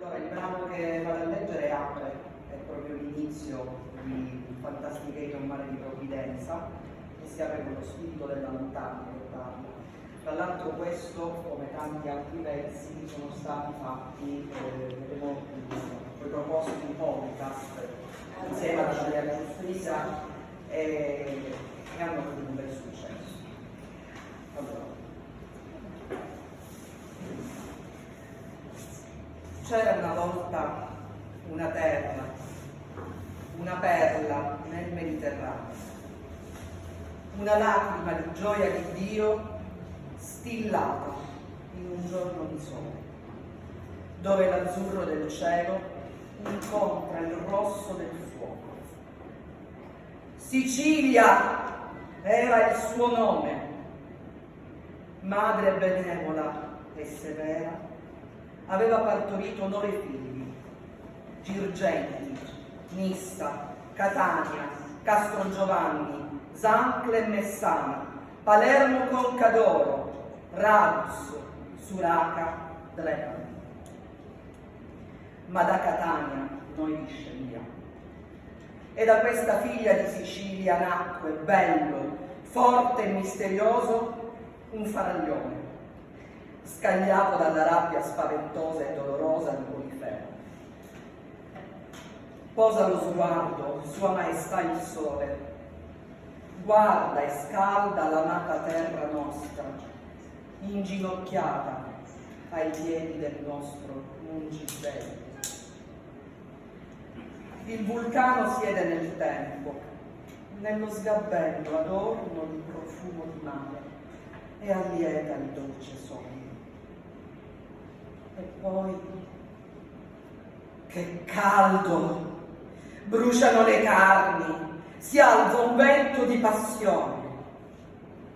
Allora, il brano che vado a leggere apre, è proprio l'inizio di Fantasticator Mare di Provvidenza, e si apre con lo spirito della montagna che parla. Tra l'altro questo, come tanti altri versi, sono stati fatti, poi proposti in podcast insieme alla Giulia Giustrisa e hanno avuto un bel successo. Allora, c'era una volta una terra, una perla nel Mediterraneo, una lacrima di gioia di Dio stillata in un giorno di sole, dove l'azzurro del cielo incontra il rosso del fuoco. Sicilia era il suo nome, madre benevola e severa. Aveva partorito 9 figli: Girgenti, Nissa, Catania, Castrogiovanni, Zancle e Messana, Palermo Concadoro, Radus, Suraca, Drepano. Ma da Catania noi discendiamo. E da questa figlia di Sicilia nacque, bello, forte e misterioso, un faraglione, scagliato dalla rabbia spaventosa e dolorosa di Polifemo. Posa lo sguardo, Sua Maestà il Sole, guarda e scalda l'amata terra nostra, inginocchiata ai piedi del nostro Mungivello. Il vulcano siede nel tempo, nello sgabello adorno di profumo di mare, e allieta il dolce sogno. E poi, che caldo! Bruciano le carni, si alza un vento di passione.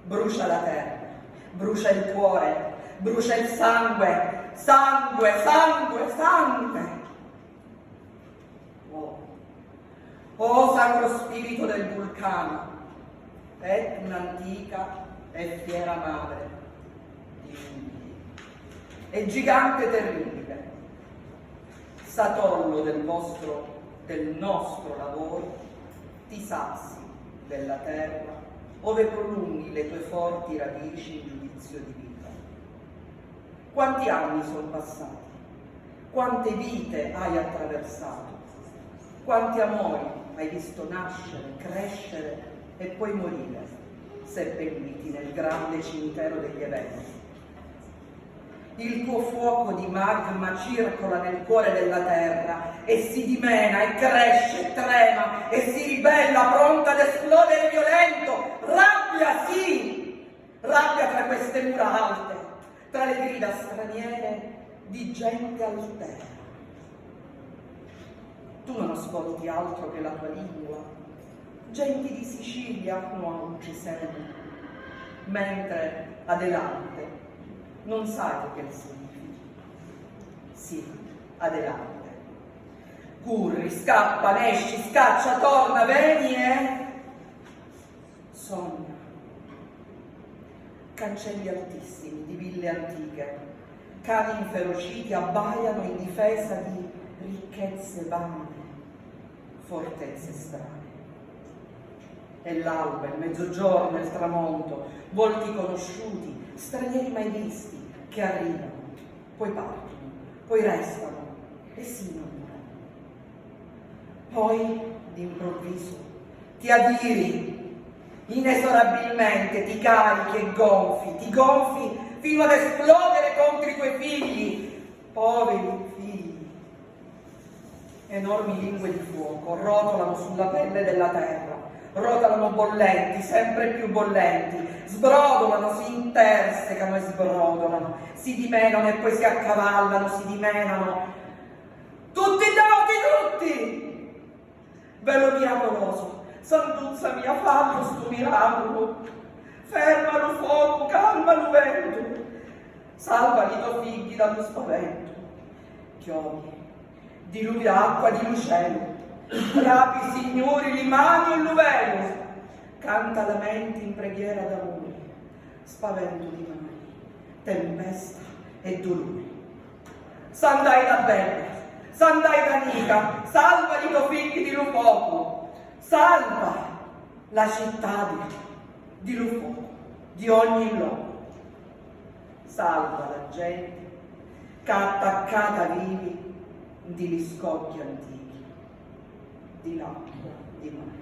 Brucia la terra, brucia il cuore, brucia il sangue, sangue, sangue, sangue. Oh sacro spirito del vulcano, è un'antica e fiera madre di figli, e gigante terribile, satollo del nostro lavoro, ti sazi della terra, ove prolunghi le tue forti radici in giudizio di vita. Quanti anni sono passati? Quante vite hai attraversato? Quanti amori hai visto nascere, crescere e poi morire, seppelliti nel grande cimitero degli eventi? Il tuo fuoco di magma circola nel cuore della terra e si dimena e cresce e trema e si ribella pronta ad esplodere violento. Rabbia, sì! Rabbia tra queste mura alte, tra le grida straniere di gente altera. Tu non ascolti altro che la tua lingua. Genti di Sicilia non ci senti, mentre Adelante non sai che significa. Sì, Adelante. Curri, scappa, nesci, scaccia, torna, veni e sogna. Cancelli altissimi di ville antiche, cani inferociti abbaiano in difesa di ricchezze vane, fortezze strane. È l'alba, il mezzogiorno, il tramonto, volti conosciuti, stranieri mai visti, che arrivano, poi partono, poi restano e si innamorano. Poi, d'improvviso, ti adiri, inesorabilmente ti carichi e ti gonfi fino ad esplodere contro i tuoi figli, poveri figli. Enormi lingue di fuoco rotolano sulla pelle della terra, rotolano bollenti, sempre più bollenti, sbrodolano, si intersecano e sbrodolano, si dimenano e poi si accavallano, si dimenano. Tutti noti, tutti! Velo miracoloso, santuzza mia, fallo sto miracolo, fermalo fuoco, calmalo vento, salvali i tuoi figli dallo spavento. Chiodi, diluvia acqua di lucello, rapi signori limani e l'uvelo, canta lamenti in preghiera d'amore, spavento di mani, tempesta e dolore. Sandai da bella, Sant'Aidanica, salva i tuoi figli di Lufoco, salva la città di Lufoco, di ogni loco. Salva la gente che ha attaccata vivi di scogli antichi, di l'acqua di mare.